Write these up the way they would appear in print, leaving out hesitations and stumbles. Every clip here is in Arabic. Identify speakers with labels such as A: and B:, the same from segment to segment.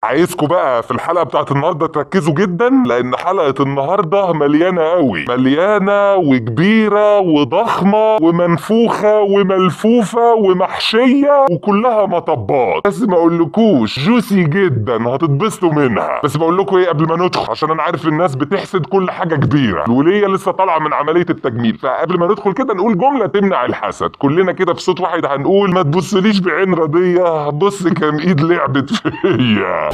A: عايزكم بقى في الحلقة بتاعت النهاردة تركزوا جدا، لأن حلقة النهاردة مليانة قوي، مليانة وكبيرة وضخمة ومنفوخة وملفوفة ومحشية وكلها مطبات. بس ما اقولكوش جوسي جدا، هتتبسطوا منها. بس بقول لكم ايه قبل ما ندخل، عشان انا عارف الناس بتحسد كل حاجة كبيرة. الولية لسه طالعة من عملية التجميل، فقبل ما ندخل كده نقول جملة تمنع الحسد. كلنا كده في صوت واحد هنقول: ما تبصليش بعين رضية، بص كام ايد لعبت فيا.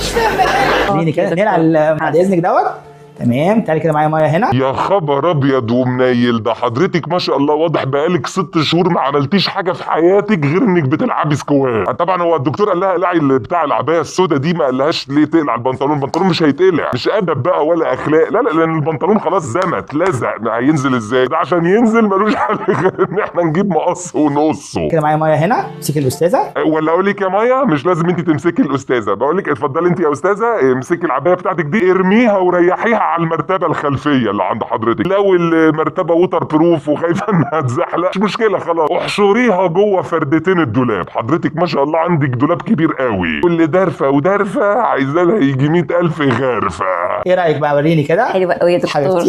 B: خليني كده نلعب بعد اذنك دوت. تمام، تعالي كده معايا ميه هنا.
A: يا خبر ابيض ومنيل، ده حضرتك ما شاء الله واضح بقالك 6 شهور ما عملتيش حاجه في حياتك غير انك بتلعبي سكوات. طبعا هو الدكتور قال لها اقلعي بتاع العبايه السوداء دي، ما قالهاش ليه تقلع البنطلون. البنطلون مش هيتقلع، مش ادب بقى ولا اخلاق، لا لا، لان البنطلون خلاص زمت لزق، هينزل ازاي؟ ده عشان ينزل ملوش حل غير ان احنا نجيب مقص ونقصه.
B: كده معايا ميه هنا، امسكي الاستاذه.
A: ولا اقول لك يا مايا مش لازم انت تمسكي الاستاذه، بقول لك اتفضلي انت يا استاذه، امسكي العبايه بتاعتك دي، ارميها وريحيها على المرتبه الخلفيه اللي عند حضرتك. لو المرتبه ووتر بروف وخايفه انها تزحلق مش مشكله، خلاص احشريها جوه فردتين الدولاب. حضرتك ما شاء الله عندك دولاب كبير قوي، كل درفه ودرفه عايزه لها يجي 100,000 غرفه.
B: ايه رايك بقى؟ وريني كده.
C: حلوة قوي يا دكتور.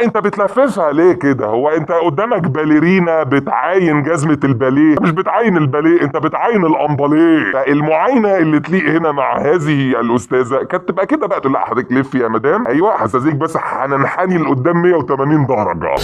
A: انت بتلففها ليه كده؟ هو انت قدامك باليرينا بتعاين جزمه الباليه، مش بتعاين الباليه، انت بتعاين الامباليه. فالمعاينه اللي تليق هنا مع هذه الاستاذه كانت تبقى كده بقى، تقول لها حضرتك لفي يا مدام، ايوه هستاذنك بس هننحني لقدام 180 درجه.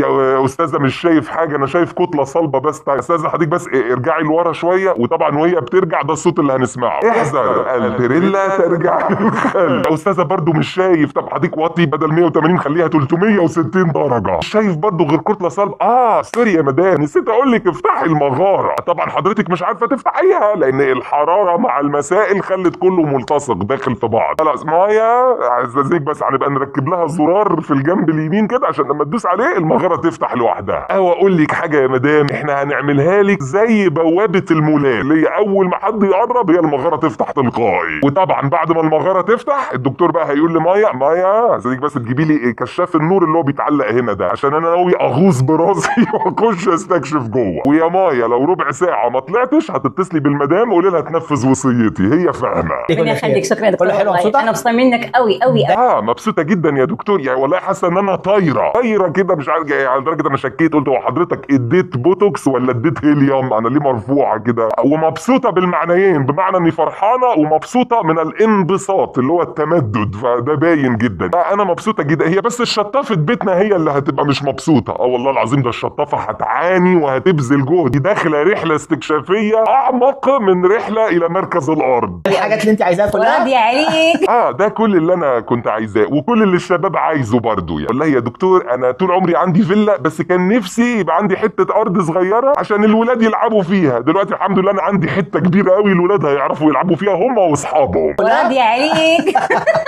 A: يا استاذه مش شايف حاجه، انا شايف كتله صلبه بس. يا استاذه حضرتك بس ارجعي لورا شويه، وطبعا وهي بترجع ده الصوت اللي هنسمعه: احذر التريلا ترجع للخلف. يا استاذه برضو مش شايف، طب حضرتك وطي بدل 180 خليها 360 درجه. مش شايف برضو غير كتله صلبه. سوري يا مدام، نسيت اقول لك افتحي المغاره. طبعا حضرتك مش عارفه تفتحيها لان الحراره مع المسائل خلت كله ملتصق داخل في بعض. خلاص مايا عايزك بس هنبقى نركب لها زرار في الجنب اليمين كده عشان لما تدوس عليه المغاره تفتح لوحدها. او اقول لك حاجه يا مدام، احنا هنعملها لك زي بوابه المولات، اللي هي اول ما حد يقرب هي المغاره تفتح تلقائي. وطبعا بعد ما المغاره تفتح الدكتور بقى هيقول لمايا: مايا عايزك بس تجيبي لي كشاف النور اللي هو بيتعلق هنا ده، عشان انا ناوي اغوص براسي واخش استكشف جوه. ويا مايا لو ربع ساعه ما طلعتش هتتصلي بالمدام وقولي لها تنفذ وصيتي، هي فاهمه.
C: ربنا يخليك، شكرا يا دكتور.
B: كله حلو، مبسوطه؟
C: انا مبسوطه منك قوي قوي قوي.
A: مبسوطه جدا يا دكتور، يعني والله حاسه ان انا طايره كده، مش عارف يعني، على درجه انا شكيت قلت هو حضرتك اديت بوتوكس ولا اديت هيليوم؟ انا ليه مرفوعه كده؟ ومبسوطه بالمعنيين، بمعنى اني فرحانه ومبسوطه من الانبساط اللي هو التمدد، فده باين جدا. انا مبسوطه جدا. هي بس الشطافه بيتنا هي اللي هتبقى مش مبسوطه. والله العظيم ده الشطافه هتعاني وهتبذل جهد، دي داخله رحله استكشافيه اعمق من رحله الى مركز الارض.
B: الحاجات اللي انت عايزاها كلها
C: راضي عليك.
A: ده كل اللي انا كنت عايزاه وكل اللي الشباب عايزه برضه. يعني والله يا دكتور انا طول عمري عندي فيلا، بس كان نفسي يبقى عندي حته ارض صغيره عشان الولاد يلعبوا فيها. دلوقتي الحمد لله انا عندي حته كبيره قوي الولاد هيعرفوا يلعبوا فيها هم واصحابهم.
C: راضي عليك.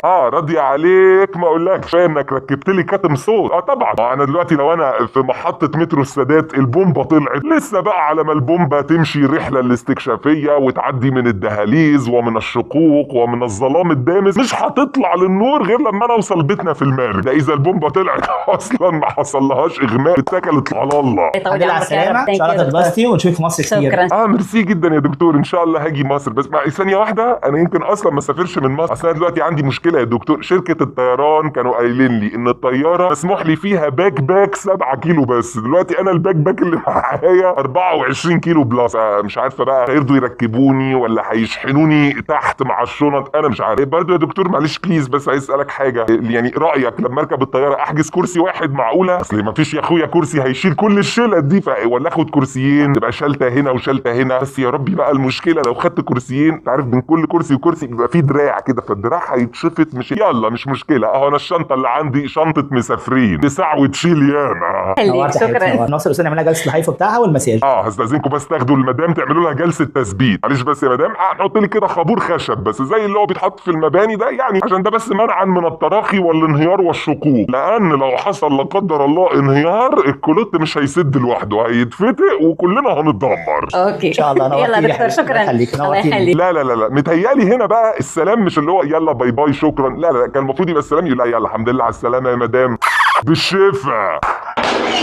A: راضي عليك، ما اقولكش. كفايه انك ركبت لي كاتم صوت. طبعا انا دلوقتي لو انا في محطه مترو السادات البومبه طلعت، لسه بقى على ما البومبه تمشي الرحله الاستكشافيه وتعدي من الدهاليز ومن الشقوق ومن الظلام الدامس، مش هتطلع للنور غير لما انا اوصل بيتنا في المارد. ده اذا البومبه طلعت اصلا ما حصلهاش اغماء، اتكلت على الله.
B: الحمد لله على السلامه، ان شاء الله تتبسطي ونشوفك في مصر كتير.
C: شكرا.
A: ميرسي جدا يا دكتور، ان شاء الله هاجي مصر. بس مع ثانيه واحده، انا يمكن اصلا ما اسافرش من مصر. اصل انا دلوقتي عندي مشكله يا دكتور. شركه الطيران كانوا قايلين لي ان الطياره مسموح لي فيها باك 7 كيلو بس. دلوقتي انا الباك اللي معايا 24 كيلو بلس. مش عارفه بقى هيرضوا يركبوني ولا هيشحنوني تحت مع الشنط، انا مش عارف. برضه يا دكتور معلش بليز، بس عايز اسالك حاجه، يعني رايك لما اركب الطياره احجز كرسي واحد معقوله؟ اصل ما فيش يا اخويا كرسي هيشيل كل الشيله دي، ولا اخد كرسيين تبقى شلته هنا وشلته هنا؟ بس يا ربي بقى المشكله لو خدت كرسيين، انت عارف بين كل كرسي وكرسي بيبقى فيه دراع كده، فالدراع هيتشفط. مش يلا مش مشكله، اهو انا الشنطه اللي عندي شنطه مسافرين تسع وتشيل ياما.
C: خليك، شكرا.
B: ناصر استاذ نعمل لها جلسه الهيفا بتاعها والمساج.
A: هستاذنكم بس تاخدوا المدام تعملوا لها جلسه تثبيت. معلش بس يا مدام، هنحط لك كده خابور خشب بس زي اللي هو بيتحط في المباني ده، يعني عشان ده بس منعا من التراخي والانهيار والشقوق، لان لو حصل لا قدر الله انهيار الكلوت مش هيسد لوحده، هيتفتق وكلنا هنتدمر.
C: اوكي
B: ان شاء الله.
C: يلا دكتور، شكرا. الله يخليك.
A: لا متهيالي هنا بقى السلام مش اللي هو يلا باي باي شكرا، لا كان المفروض يبقى السلام يقول لا يلا الحمد لله على السلامه يا مدام. بالشفا.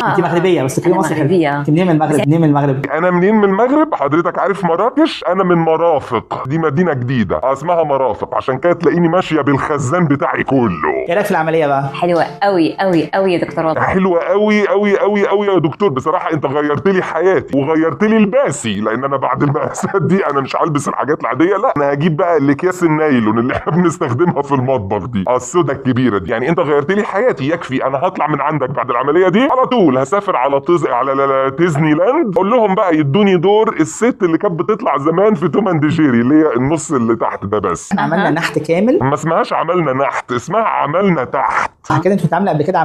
B: انت مغربيه بس كده مصري.
C: مغربية.
B: انت منين من المغرب؟ منين من المغرب؟
A: انا منين من المغرب؟ حضرتك عارف مراكش؟ انا من مرافق، دي مدينه جديده اسمها مرافق، عشان كده تلاقيني ماشيه بالخزان بتاعي كله.
B: ايه رايك في العمليه بقى؟
C: حلوة قوي قوي قوي يا دكتور وضع.
A: حلوه قوي قوي قوي قوي يا دكتور، بصراحه انت غيرت لي حياتي وغيرت لي لباسي، لان انا بعد المقاسات دي انا مش هلبس الحاجات العاديه، لا انا هجيب بقى الاكياس النايلون اللي احنا بنستخدمها في المطبخ دي، السودا الكبيره دي. يعني انت غيرت لي حياتي، يكفي انا هطلع من عندك بعد العمليه دي على طول هسافر على على ديزني لاند، اقول لهم بقى يدوني دور الست اللي كانت بتطلع زمان في توم اند جيري، اللي هي النص اللي تحت ده بس.
B: احنا عملنا نحت كامل.
A: ما اسمهاش عملنا نحت، اسمها عملنا تحت.
B: صح كده؟ انت كنت عامله قبل كده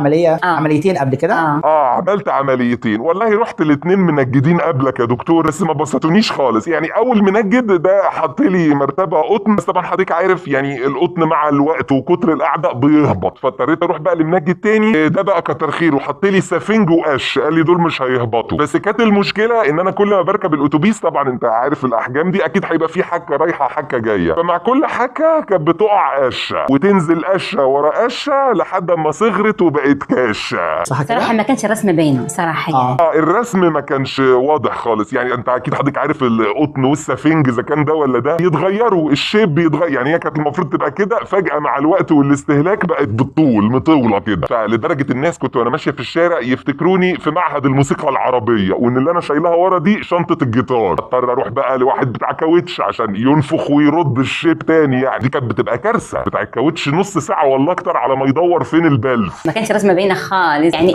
B: عمليتين قبل كده؟
A: عملت عمليتين والله، رحت الاتنين منجدين قبلك يا دكتور، بس ما بسطونيش خالص. يعني اول منجد ده حط لي مرتبه قطن، بس طبعا حضرتك عارف يعني القطن مع الوقت وكتر القعده بيهبط، فاضطريت اروح بقى لمنجد تاني، ده بقى كتر خيره وحط لي سفنج وقش، قال لي دول مش هيهبطوا. بس كانت المشكله ان انا كل ما بركب الاتوبيس، طبعا انت عارف الاحجام دي اكيد هيبقى في حكه رايحه حكه جايه، فمع كل حكه كانت بتقع قشه وتنزل قشه ورا قشه لحد ما صغرت وبقت كاشه.
B: صح كده؟
C: صراحة ما كانش رسم باينه صراحة يعني.
A: الرسم ما كانش واضح خالص، يعني انت اكيد حضرتك عارف القطن والسفنج اذا كان ده ولا ده يتغيروا، الشيب بيتغير، يعني هي كانت المفروض تبقى كده، فجاه مع الوقت والاستهلاك بقت بالطول مطوله كده، فلدرجه الناس كنت وانا ماشيه في الشارع يفتكروني في معهد الموسيقى العربيه، وان اللي انا شايلها ورا دي شنطه الجيتار، اضطر اروح بقى لواحد بتاع كاوتش عشان ينفخ ويرد الشيب تاني. يعني دي كانت بتبقى كارثه، بتاع الكاوتش نص ساعه ولا اكتر على ما يدور فين البلف.
C: ما كانش رسمه باينه خالص يعني.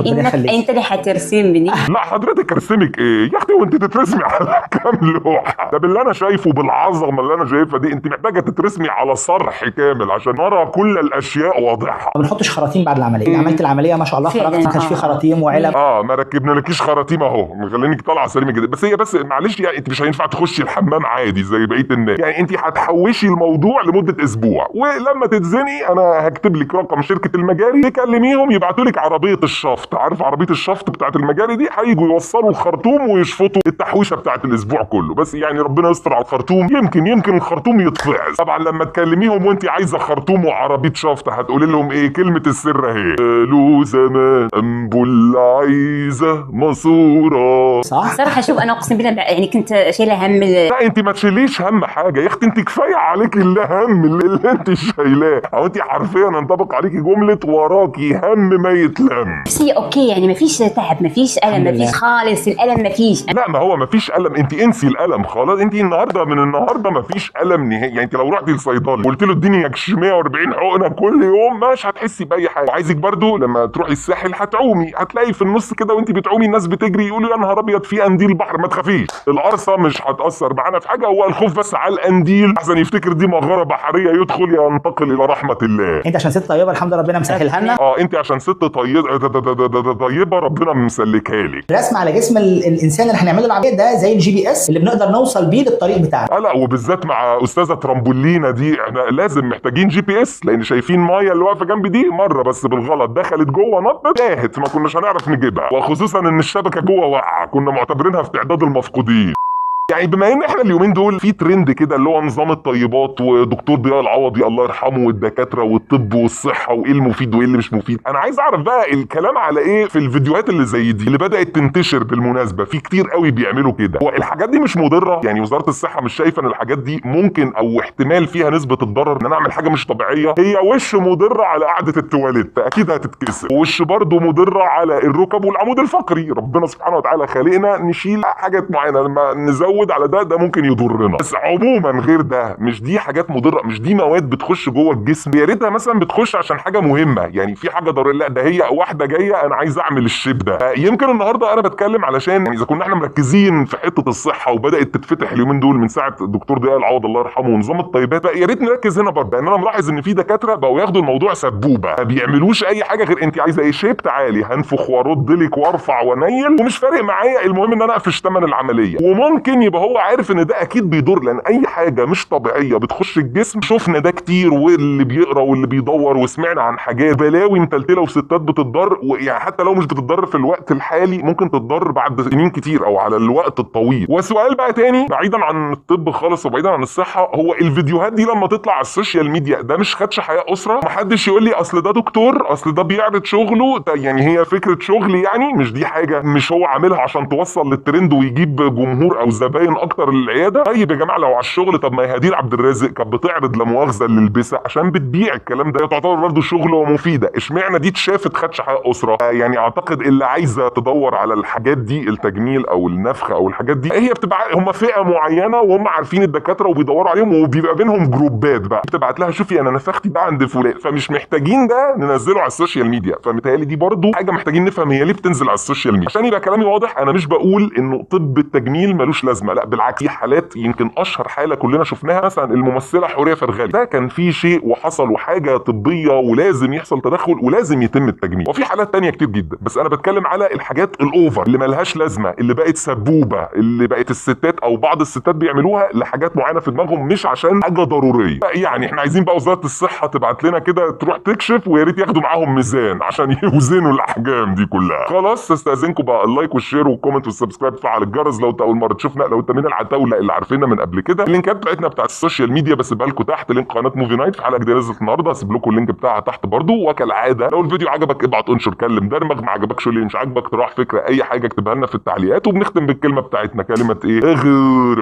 C: انت اللي هترسمني؟
A: لا حضرتك ارسمك ايه يا اختي وانت تترسمي على كام لوحه؟ ده باللي انا شايفه بالعظمه اللي انا شايفها دي انت محتاجه تترسمي على صرح كامل عشان نرى كل الاشياء واضحه.
B: ما بنحطش خراطيم بعد العمليه. عملت العمليه ما شاء الله خرجت ما كانش في خراطيم وعلب.
A: ما ركبنالكيش خراطيم اهو، مخلينك طالعه سليمه جدا، بس هي بس معلش يعني انت مش هينفع تخشي الحمام عادي زي بقيه الناس، يعني انت هتحوشي الموضوع لمده اسبوع، ولما تتزني انا هكتب لك رقم شركه المجاري تكلميهم يبعتوا لك عربيه الشفط، عارف عربيه الشفط بتاعت المجاري دي، هيجوا يوصلوا الخرطوم ويشفطوا التحويشه بتاعت الاسبوع كله، بس يعني ربنا يستر على الخرطوم، يمكن الخرطوم يتفعز. طبعا لما تكلميهم وانت عايزه خرطوم وعربيه شفط هتقولي لهم ايه؟ كلمه السر اهي، قالوا زمان انبل عايزه ماسوره.
B: صح
C: صراحه شوف انا اقسم بالله يعني كنت شايله هم.
A: لا انت ما تشيليش هم حاجه يا اختي، انت كفايه عليك الهم اللي انت شايلاه، او انت حرفيا انطبق عليكي جمله وراكي هم ما يتلم.
C: بس هي اوكي يعني ما فيش تعب، ما فيش الم، ما فيش خالص الالم ما فيش.
A: لا ما هو ما فيش الم، انت انسي الالم خلاص، انت النهارده من النهارده ما فيش الم نهائي، يعني انت لو رحتي للصيدلي وقلت له اديني 140 حقنه كل يوم مش هتحسي باي حاجه. وعايزك برضو لما تروحي الساحل هتعومي هتلاقي في النص كده وانت بتعومي الناس بتجري يقولوا يا نهار ابيض في قنديل بحر، ما تخافيش القرصه مش هتاثر معانا في حاجه، هو الخوف بس على القنديل احسن يفتكر دي مغاره بحريه يدخل ينتقل الى رحمه الله.
B: انت عشان ست طيبه الحمد لله ربنا مسهلها لنا.
A: انت عشان ست طيبه ربنا ممسلكها لك.
B: رسم على جسم الانسان اللي هنعمله العمليه ده زي الجي بي اس اللي بنقدر نوصل بيه للطريق بتاعنا.
A: لا وبالذات مع استاذه ترامبولينا دي احنا لازم محتاجين جي بي اس، لان شايفين مايا اللي واقفه جنبي دي مره بس بالغلط دخلت جوه نطت تاهت، ما كناش هنعرف نجيبها، وخصوصا ان الشبكه جوه واقعه كنا معتبرينها في تعداد المفقودين. يعني بما ان احنا اليومين دول في ترند كده اللي هو نظام الطيبات ودكتور ضياء العوضي الله يرحمه والدكاتره والطب والصحه وايه المفيد وايه اللي مش مفيد، انا عايز اعرف بقى الكلام على ايه في الفيديوهات اللي زي دي اللي بدات تنتشر. بالمناسبه في كتير قوي بيعملوا كده، هو الحاجات دي مش مضره؟ يعني وزاره الصحه مش شايفه ان الحاجات دي ممكن او احتمال فيها نسبه الضرر ان انا اعمل حاجه مش طبيعيه؟ هي وش مضره على قعده التواليت اكيد هتتكسر، وش برضه مضره على الركب والعمود الفقري، ربنا سبحانه وتعالى خالقنا نشيل حاجات معينه لما نزود على ده ممكن يضرنا، بس عموما غير ده مش دي حاجات مضره، مش دي مواد بتخش جوه الجسم يا ريتها مثلا بتخش عشان حاجه مهمه، يعني في حاجه ضروريه، لا ده هي واحده جايه انا عايز اعمل الشيب ده. يمكن النهارده انا بتكلم علشان يعني اذا كنا احنا مركزين في حته الصحه وبدات تتفتح اليومين دول من ساعه الدكتور ضياء العوض الله يرحمه ونظام الطيبات، يا ريت نركز هنا برضه، لان انا ملاحظ ان في دكاتره بقوا ياخدوا الموضوع سبوبه، ما بيعملوش اي حاجه غير انت عايزه ايه شيب تعالي هنفخ وارد لك وارفع وانيل ومش فارق معايا، المهم ان انا اقفش ثمن العمليه، وممكن يبقى هو عارف ان ده اكيد بيضر، لان اي حاجه مش طبيعيه بتخش الجسم شفنا ده كتير، واللي بيقرا واللي بيدور وسمعنا عن حاجات بلاوي متلتله وستات بتتضر، ويعني حتى لو مش بتتضر في الوقت الحالي ممكن تتضر بعد سنين كتير او على الوقت الطويل. وسؤال بقى تاني بعيدا عن الطب خالص وبعيدا عن الصحه، هو الفيديوهات دي لما تطلع على السوشيال ميديا ده مش خدش حياه اسره؟ محدش يقول لي اصل ده دكتور، اصل ده بيعرض شغله، يعني هي فكره شغل، يعني مش دي حاجه مش هو عاملها عشان توصل للترند ويجيب جمهور او زباين اكتر للعياده؟ طيب يا جماعه لو على الشغل، طب ما هي هدير عبد الرازق كانت بتعرض لا مؤاخذه اللي لبسها عشان بتبيع الكلام ده، تعتبر برضه شغل ومفيده، اشمعنى دي اتشافت خدش حياه اسره؟ يعني اعتقد اللي عايزه تدور على الحاجات دي، التجميل او النفخ او الحاجات دي، هي بتبقى هم فئه معينه وهم عارفين الدكاتره وبيدوروا عليهم، وبيبقى بينهم جروبات بقى بتبعت لها شوفي انا نفختي بقى عند فلان، فمش محتاجين ده ننزله على السوشيال ميديا. فمتهيألي دي برضه حاجه محتاجين نفهم هي ليه بتنزل على السوشيال ميديا. عشان يبقى كلامي واضح، انا مش بقول انه طب التجميل ملوش لازمه، لا بالعكس، في حالات يمكن اشهر حاله كلنا شفناها مثلا الممثله حوريه فرغلي، ده كان في شيء وحصل وحاجه طبيه ولازم يحصل تدخل ولازم يتم التجميل. وفي حالات تانية كتير جدا، بس انا بتكلم على الحاجات الاوفر اللي ملهاش لازمه، اللي بقت سبوبه، اللي بقت الستات او بعض الستات بيعملوها لحاجات معينه في دماغهم مش عشان حاجه ضروريه. يعني احنا عايزين بقى وزاره الصحه تبعت لنا كده تروح تكشف، ويا ريت ياخدوا معاهم ميزان عشان يوزنوا الاحجام دي كلها. خلاص استاذنكم بقى اللايك والشير والكومنت والسبسكرايب، تفعل الجرس لو انت اول مره تشوفنا، لو انت من العتاوله اللي عارفيننا من قبل كده. اللينكات بتاعتنا بتاعت السوشيال ميديا بس بالكم تحت، لينك قناه موفي نايت في حلقه جديده نزلت النهارده، هسيب لكم اللينك بتاعها تحت برضو. وكالعاده لو الفيديو عجبك ابعت انشر، كلم درمغ، ما عجبكش ليه مش عاجبك، اقتراح، فكره، اي حاجه اكتبها لنا في التعليقات. وبنختم بالكلمه بتاعتنا، كلمه ايه؟ غير